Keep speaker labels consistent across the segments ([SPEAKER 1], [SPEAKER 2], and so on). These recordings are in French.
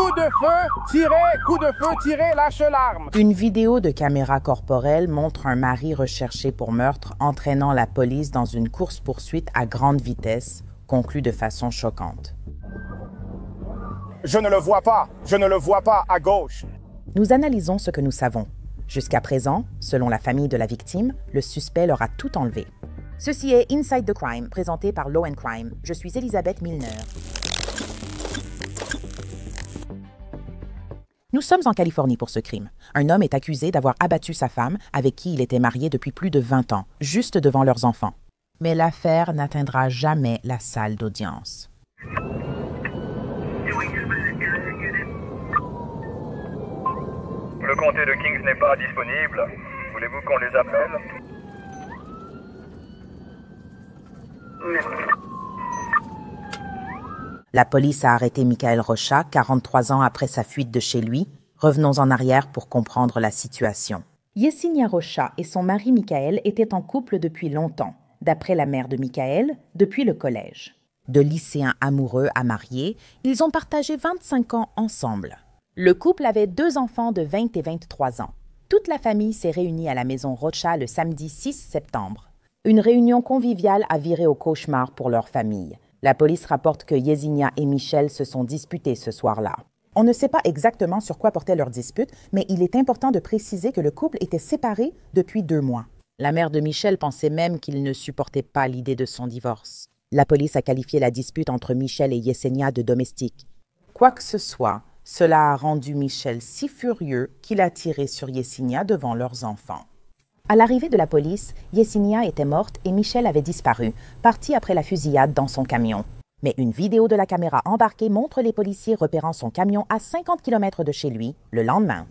[SPEAKER 1] Coup de feu, tirez, coup de feu, tirez, lâche l'arme.
[SPEAKER 2] Une vidéo de caméra corporelle montre un mari recherché pour meurtre entraînant la police dans une course-poursuite à grande vitesse, conclut de façon choquante.
[SPEAKER 1] Je ne le vois pas à gauche.
[SPEAKER 2] Nous analysons ce que nous savons. Jusqu'à présent, selon la famille de la victime, le suspect leur a tout enlevé. Ceci est Inside the Crime, présenté par Law & Crime. Je suis Elisabeth Milner. Nous sommes en Californie pour ce crime. Un homme est accusé d'avoir abattu sa femme, avec qui il était marié depuis plus de 20 ans, juste devant leurs enfants. Mais l'affaire n'atteindra jamais la salle d'audience.
[SPEAKER 3] Le comté de Kings n'est pas disponible. Voulez-vous qu'on les appelle?
[SPEAKER 2] La police a arrêté Michael Rocha 43 ans après sa fuite de chez lui. Revenons en arrière pour comprendre la situation. Yesenia Rocha et son mari Michael étaient en couple depuis longtemps. D'après la mère de Michael, depuis le collège. De lycéens amoureux à mariés, ils ont partagé 25 ans ensemble. Le couple avait 2 enfants de 20 et 23 ans. Toute la famille s'est réunie à la maison Rocha le samedi 6 septembre. Une réunion conviviale a viré au cauchemar pour leur famille. La police rapporte que Yesenia et Michel se sont disputés ce soir-là. On ne sait pas exactement sur quoi portait leur dispute, mais il est important de préciser que le couple était séparé depuis 2 mois. La mère de Michel pensait même qu'il ne supportait pas l'idée de son divorce. La police a qualifié la dispute entre Michel et Yesenia de domestique. Quoi que ce soit, cela a rendu Michel si furieux qu'il a tiré sur Yesenia devant leurs enfants. À l'arrivée de la police, Yesenia était morte et Michel avait disparu, parti après la fusillade dans son camion. Mais une vidéo de la caméra embarquée montre les policiers repérant son camion à 50 km de chez lui le lendemain.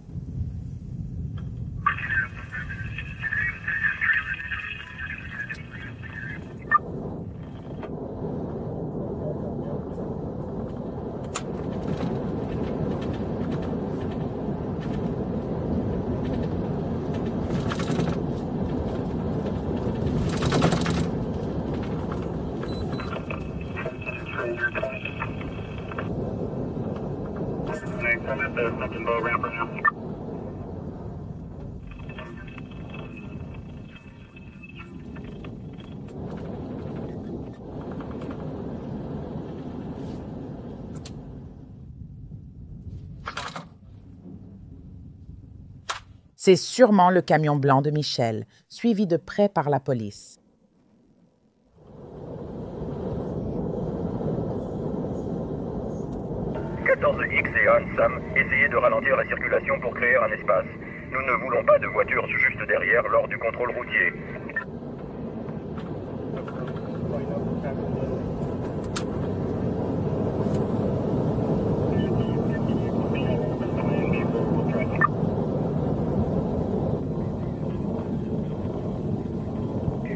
[SPEAKER 2] C'est sûrement le camion blanc de Michel, suivi de près par la police.
[SPEAKER 3] X et Ansam, essayez de ralentir la circulation pour créer un espace. Nous ne voulons pas de voitures juste derrière lors du contrôle routier.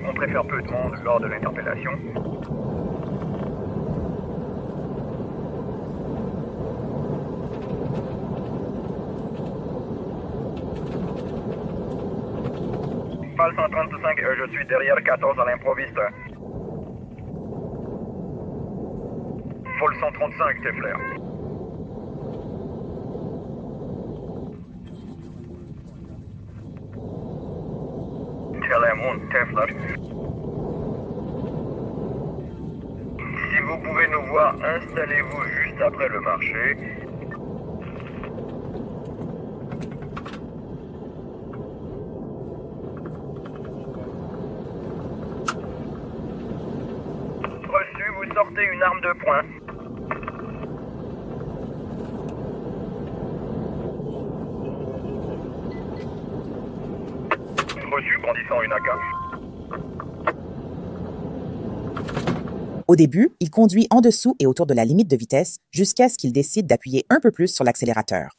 [SPEAKER 3] On préfère peu de monde lors de l'interpellation. Pal 135, je suis derrière 14 à l'improviste. Vol 135, Tefler. LM1, Tefler. Si vous pouvez nous voir, installez-vous juste après le marché. Vous sortez une arme de poing. Reçu, brandissant une AK.
[SPEAKER 2] Au début, il conduit en dessous et autour de la limite de vitesse jusqu'à ce qu'il décide d'appuyer un peu plus sur l'accélérateur.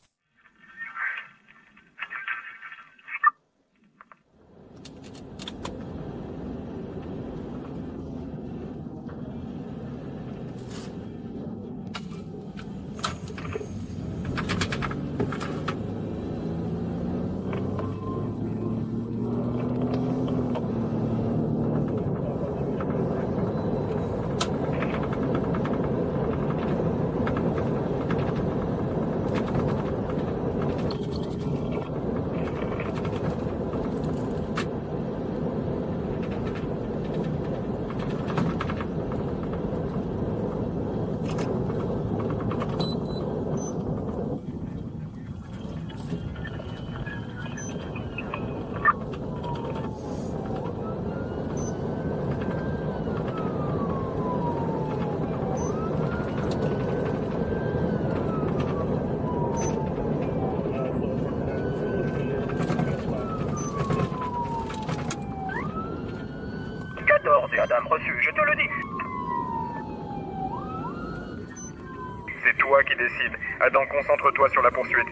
[SPEAKER 3] toi qui décides. Adam, concentre-toi sur la poursuite.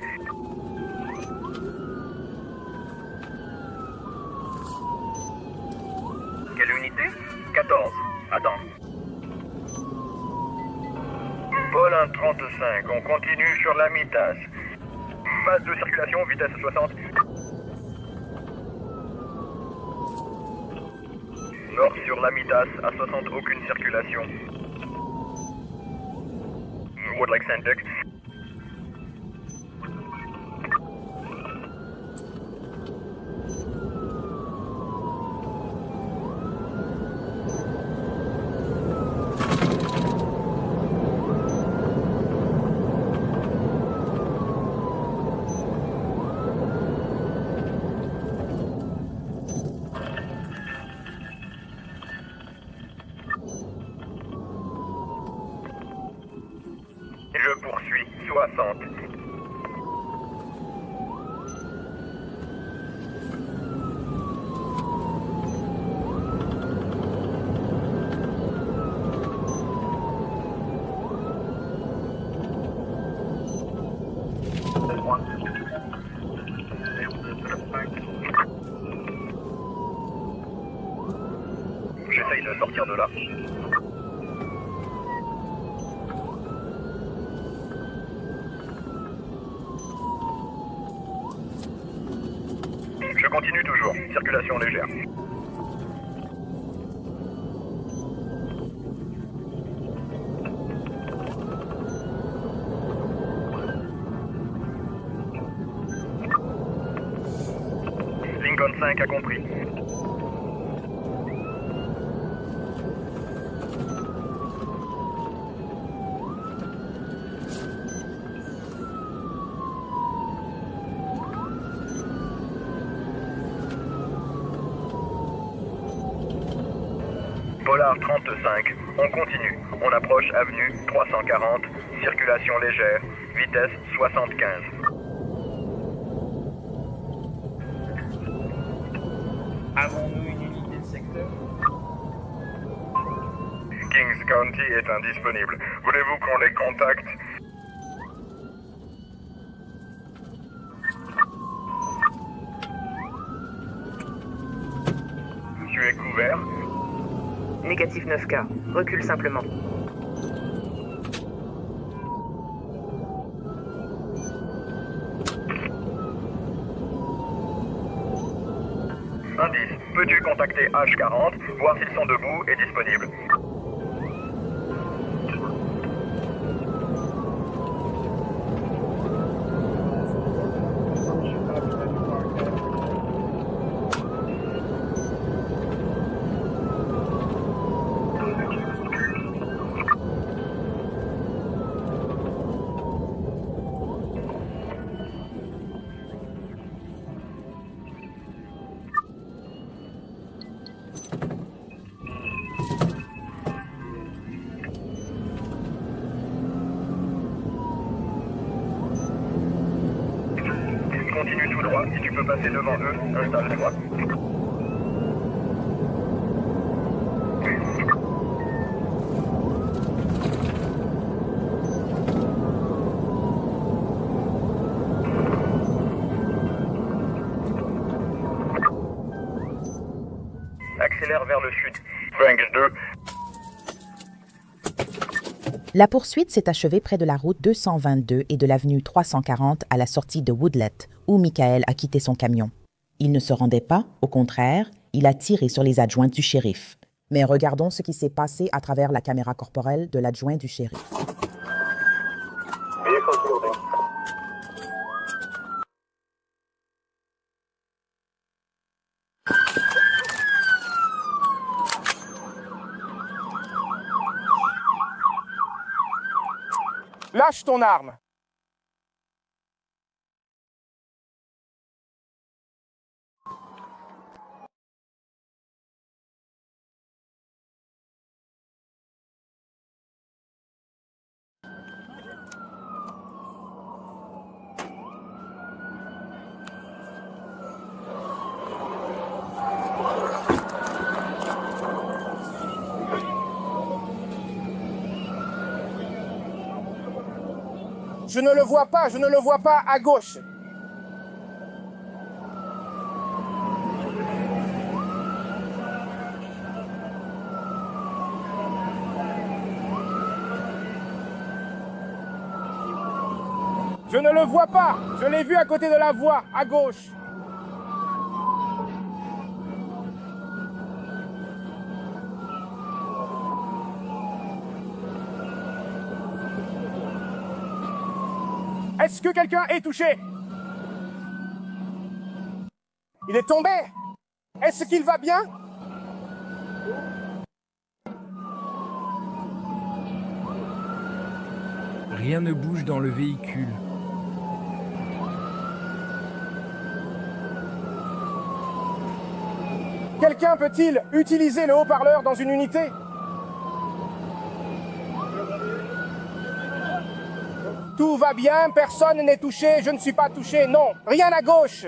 [SPEAKER 3] Quelle unité? 14. Attends. Paul 135, on continue sur la Mitas. Phase de circulation, vitesse 60. Nord sur la Mitas, à 60, aucune circulation. Would like Sandek. Je poursuis, 60. J'essaye de sortir de là. Je continue toujours. Circulation légère. Lincoln 5 a compris. Polar 35, on continue. On approche avenue 340, circulation légère, vitesse 75.
[SPEAKER 1] Avons-nous une unité de secteur?
[SPEAKER 3] Kings County est indisponible. Voulez-vous qu'on les contacte? Tu es couvert?
[SPEAKER 4] Négatif 9K. Recule simplement.
[SPEAKER 3] Indice, peux-tu contacter H40, voir s'ils sont debout et disponibles? Continue tout droit, si tu peux passer devant eux, installe-toi. Accélère vers le sud. Frank 2.
[SPEAKER 2] La poursuite s'est achevée près de la route 222 et de l'avenue 340 à la sortie de Woodlet, où Michael a quitté son camion. Il ne se rendait pas, au contraire, il a tiré sur les adjoints du shérif. Mais regardons ce qui s'est passé à travers la caméra corporelle de l'adjoint du shérif.
[SPEAKER 1] Lâche ton arme! Je ne le vois pas, je ne le vois pas à gauche. Je ne le vois pas. Je l'ai vu à côté de la voie, à gauche. Est-ce que quelqu'un est touché? Il est tombé. Est-ce qu'il va bien?
[SPEAKER 5] Rien ne bouge dans le véhicule.
[SPEAKER 1] Quelqu'un peut-il utiliser le haut-parleur dans une unité? Tout va bien, personne n'est touché, je ne suis pas touché, non, rien à gauche.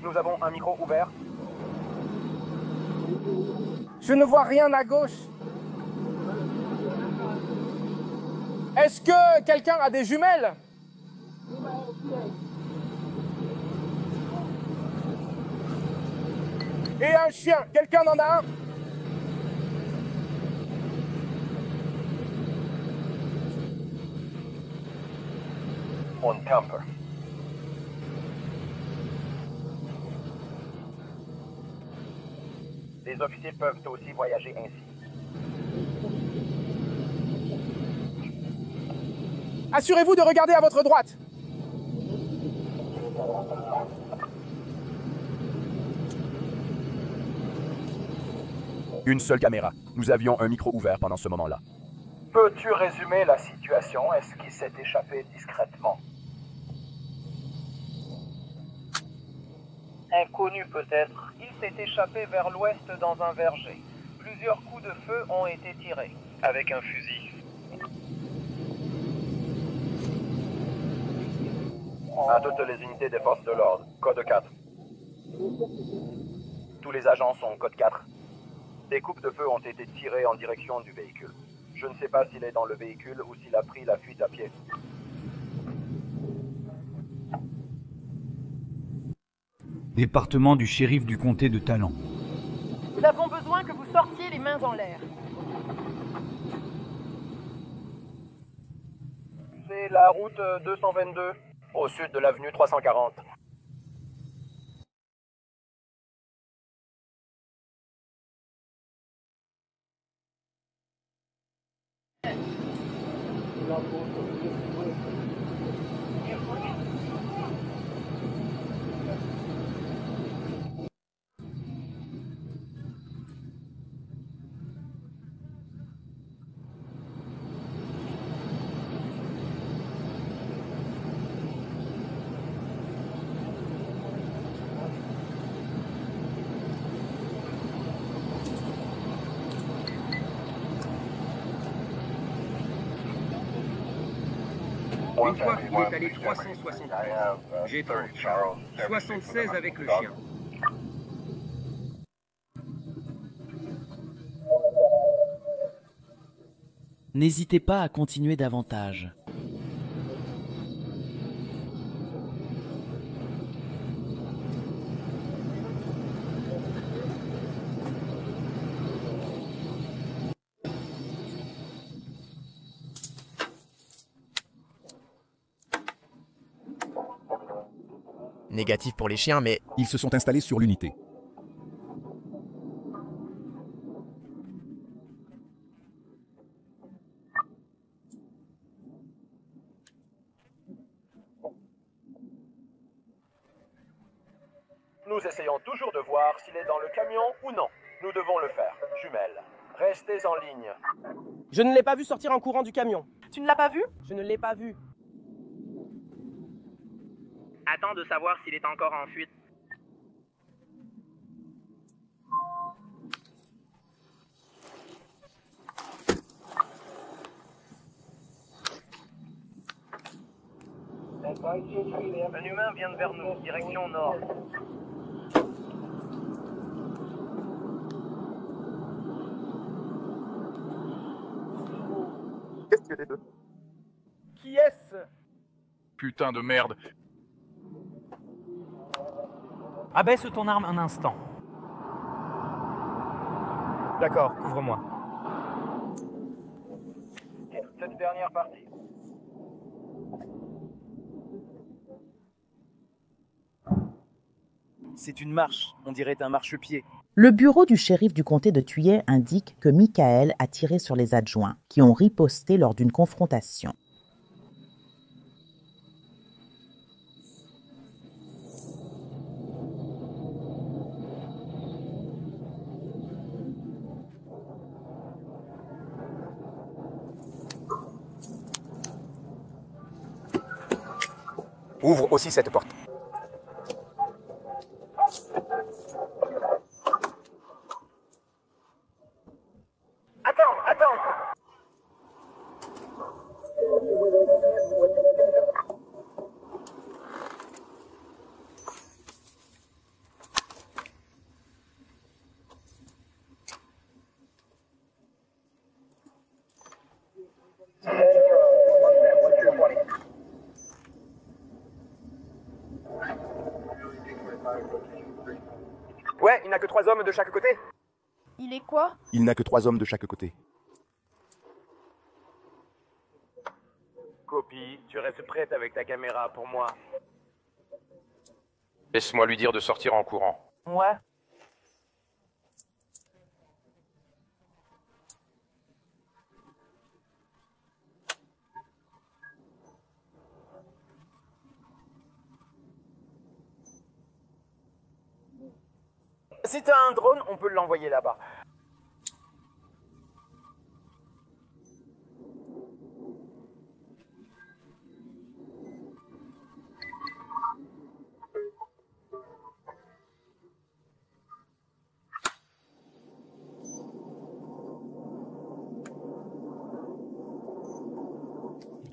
[SPEAKER 3] Nous avons un micro ouvert.
[SPEAKER 1] Je ne vois rien à gauche. Est-ce que quelqu'un a des jumelles? Et un chien, quelqu'un en a un?
[SPEAKER 3] On camper. Les officiers peuvent aussi voyager ainsi.
[SPEAKER 1] Assurez-vous de regarder à votre droite.
[SPEAKER 6] Une seule caméra. Nous avions un micro ouvert pendant ce moment-là.
[SPEAKER 3] Peux-tu résumer la situation? Est-ce qu'il s'est échappé discrètement? Inconnu peut-être. Il s'est échappé vers l'ouest dans un verger. Plusieurs coups de feu ont été tirés. Avec un fusil. À toutes les unités des forces de l'ordre, code 4. Tous les agents sont code 4. Des coupes de feu ont été tirées en direction du véhicule. Je ne sais pas s'il est dans le véhicule ou s'il a pris la fuite à pied.
[SPEAKER 5] Département du shérif du comté de Talent.
[SPEAKER 7] Nous avons besoin que vous sortiez les mains en l'air.
[SPEAKER 3] C'est la route 222, au sud de l'avenue 340.
[SPEAKER 8] Une fois, il est allé 360. J'ai 30. 76 avec le chien.
[SPEAKER 9] N'hésitez pas à continuer davantage.
[SPEAKER 10] Négatif pour les chiens, mais
[SPEAKER 6] Ils se sont installés sur l'unité.
[SPEAKER 3] Nous essayons toujours de voir s'il est dans le camion ou non. Nous devons le faire. Jumelles, restez en ligne.
[SPEAKER 11] Je ne l'ai pas vu sortir en courant du camion.
[SPEAKER 7] Tu ne l'as pas vu?
[SPEAKER 11] Je ne l'ai pas vu.
[SPEAKER 4] Attends de savoir s'il est encore en fuite.
[SPEAKER 3] Un humain vient vers nous, direction nord.
[SPEAKER 6] Qu'est-ce que les deux?
[SPEAKER 1] Qui est-ce?
[SPEAKER 12] Putain de merde.
[SPEAKER 5] Abaisse ton arme un instant.
[SPEAKER 1] D'accord, couvre-moi.
[SPEAKER 3] Cette dernière partie.
[SPEAKER 11] C'est une marche, on dirait un marchepied.
[SPEAKER 2] Le bureau du shérif du comté de Thuyer indique que Michael a tiré sur les adjoints, qui ont riposté lors d'une confrontation.
[SPEAKER 6] Ouvre aussi cette porte.
[SPEAKER 3] Attends.
[SPEAKER 1] Ouais, il n'a que 3 hommes de chaque côté.
[SPEAKER 7] Il est quoi?
[SPEAKER 6] Il n'a que 3 hommes de chaque côté.
[SPEAKER 3] Copie, tu restes prête avec ta caméra pour moi.
[SPEAKER 12] Laisse-moi lui dire de sortir en courant.
[SPEAKER 11] Ouais.
[SPEAKER 1] Si t'as un drone, on peut l'envoyer là-bas.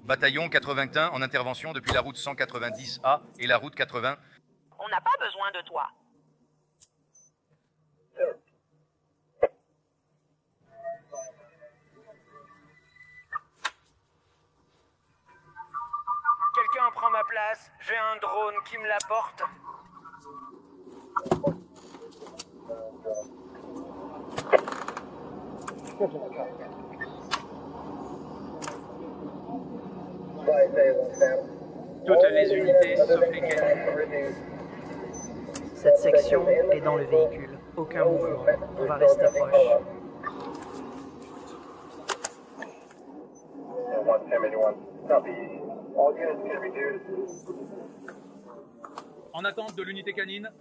[SPEAKER 13] Bataillon 81 en intervention depuis la route 190A et la route 80.
[SPEAKER 4] On n'a pas besoin de toi.
[SPEAKER 3] Quelqu'un prend ma place. J'ai un drone qui me l'apporte.
[SPEAKER 4] Toutes les unités, sauf les canines. Cette section est dans le véhicule. Aucun mouvement. On va rester proche.
[SPEAKER 12] En attente de l'unité canine.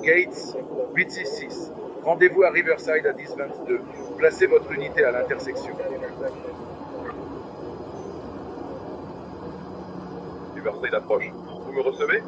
[SPEAKER 14] Gates, 866. Rendez-vous à Riverside à 10-22. Placez votre unité à l'intersection.
[SPEAKER 12] Riverside approche. Vous me recevez?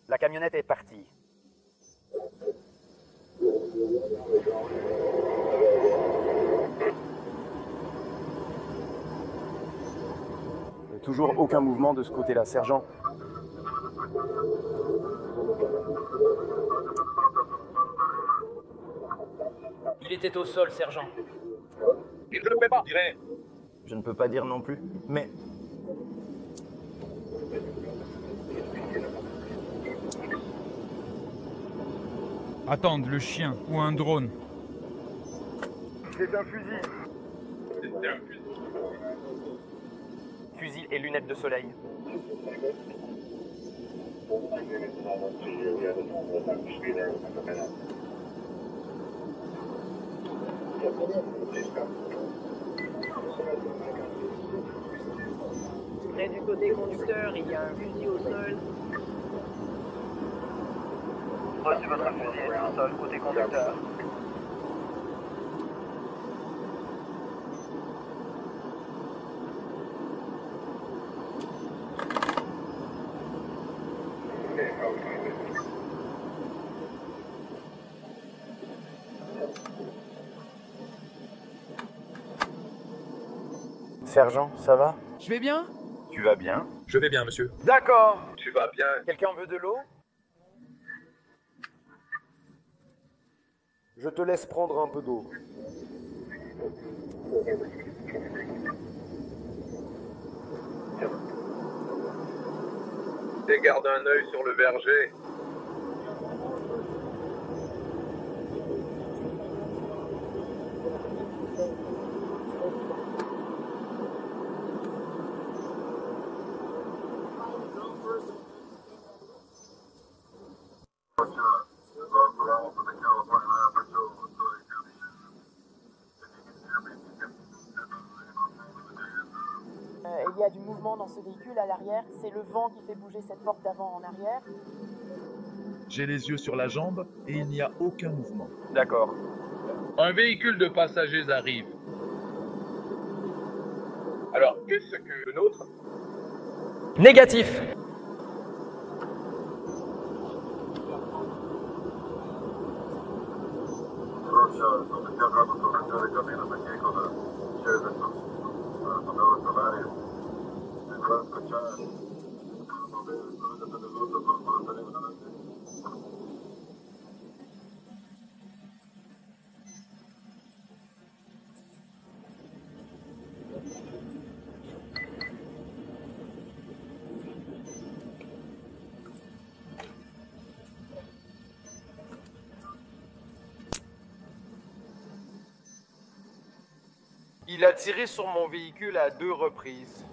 [SPEAKER 3] La camionnette est partie.
[SPEAKER 11] Toujours aucun mouvement de ce côté-là, sergent.
[SPEAKER 4] Il était au sol, sergent.
[SPEAKER 12] Il ne le fait pas, je dirais.
[SPEAKER 11] Je ne peux pas dire non plus, mais...
[SPEAKER 5] Attendre le chien ou un drone.
[SPEAKER 3] C'est un fusil.
[SPEAKER 12] C'était un fusil.
[SPEAKER 3] Fusil et lunettes de soleil.
[SPEAKER 4] Près du côté conducteur, il y a un fusil au sol.
[SPEAKER 3] Voici votre fusil est au sol, côté conducteur.
[SPEAKER 11] Sergent, ça va? Je vais bien?
[SPEAKER 3] Tu vas bien?
[SPEAKER 12] Je vais bien, monsieur.
[SPEAKER 3] D'accord.
[SPEAKER 12] Tu vas bien?
[SPEAKER 3] Quelqu'un veut de l'eau?
[SPEAKER 11] Je te laisse prendre un peu d'eau.
[SPEAKER 12] Et garde un œil sur le verger.
[SPEAKER 7] Il y a du mouvement dans ce véhicule à l'arrière. C'est le vent qui fait bouger cette porte d'avant en arrière.
[SPEAKER 14] J'ai les yeux sur la jambe et il n'y a aucun mouvement.
[SPEAKER 3] D'accord.
[SPEAKER 12] Un véhicule de passagers arrive. Alors, qu'est-ce que le nôtre?
[SPEAKER 4] Négatif.
[SPEAKER 11] Il a tiré sur mon véhicule à 2 reprises.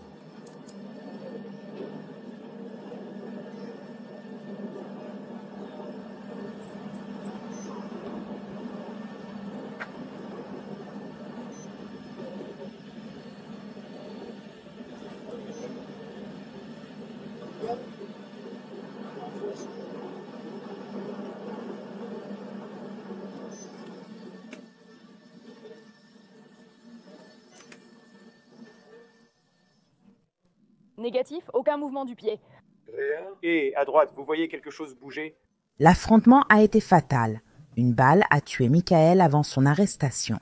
[SPEAKER 7] Négatif, aucun mouvement du pied.
[SPEAKER 12] Rien.
[SPEAKER 11] Et à droite, vous voyez quelque chose bouger?
[SPEAKER 2] L'affrontement a été fatal. Une balle a tué Michael avant son arrestation.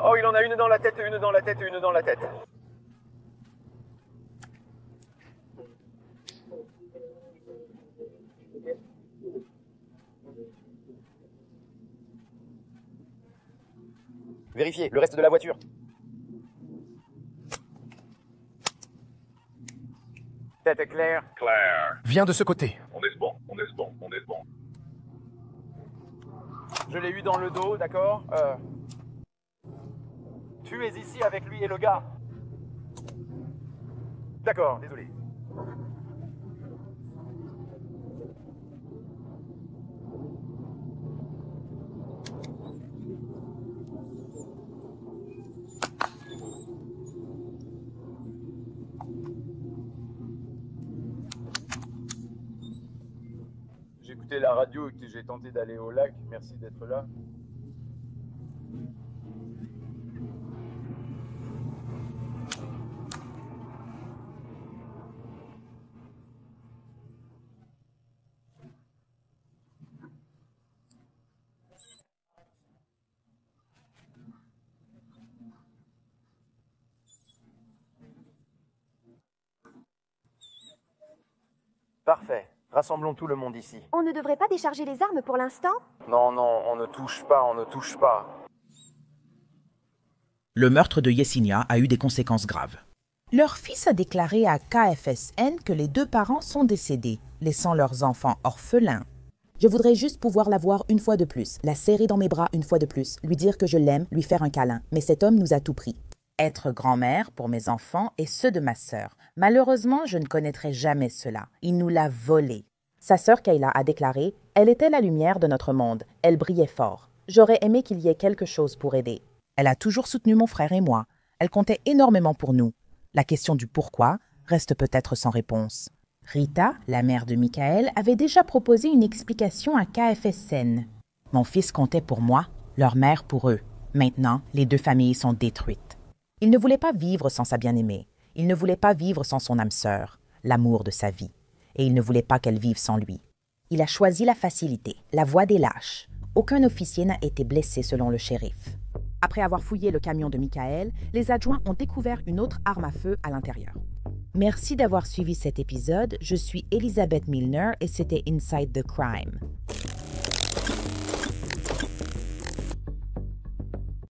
[SPEAKER 3] Oh, il en a une dans la tête, une dans la tête, une dans la tête. Vérifiez, le reste de la voiture. Tête est claire.
[SPEAKER 12] Claire.
[SPEAKER 3] Viens de ce côté.
[SPEAKER 12] On est bon, on est bon, on est bon.
[SPEAKER 3] Je l'ai eu dans le dos, d'accord Tu es ici avec lui et le gars. D'accord, désolé.
[SPEAKER 15] J'ai écouté la radio et que j'ai tenté d'aller au lac. Merci d'être là.
[SPEAKER 3] Parfait. Rassemblons tout le monde ici.
[SPEAKER 16] On ne devrait pas décharger les armes pour l'instant?
[SPEAKER 3] Non, non, on ne touche pas, on ne touche pas.
[SPEAKER 2] Le meurtre de Yesenia a eu des conséquences graves. Leur fils a déclaré à KFSN que les 2 parents sont décédés, laissant leurs enfants orphelins. Je voudrais juste pouvoir la voir une fois de plus, la serrer dans mes bras une fois de plus, lui dire que je l'aime, lui faire un câlin. Mais cet homme nous a tout pris. Être grand-mère pour mes enfants et ceux de ma sœur. Malheureusement, je ne connaîtrai jamais cela. Il nous l'a volé. Sa sœur Kayla a déclaré « Elle était la lumière de notre monde. Elle brillait fort. J'aurais aimé qu'il y ait quelque chose pour aider. Elle a toujours soutenu mon frère et moi. Elle comptait énormément pour nous. La question du pourquoi reste peut-être sans réponse. » Rita, la mère de Michael, avait déjà proposé une explication à KFSN. Mon fils comptait pour moi, leur mère pour eux. Maintenant, les 2 familles sont détruites. Il ne voulait pas vivre sans sa bien-aimée. Il ne voulait pas vivre sans son âme sœur, l'amour de sa vie. Et il ne voulait pas qu'elle vive sans lui. Il a choisi la facilité, la voie des lâches. Aucun officier n'a été blessé selon le shérif. Après avoir fouillé le camion de Michael, les adjoints ont découvert une autre arme à feu à l'intérieur. Merci d'avoir suivi cet épisode. Je suis Elisabeth Milner et c'était Inside the Crime.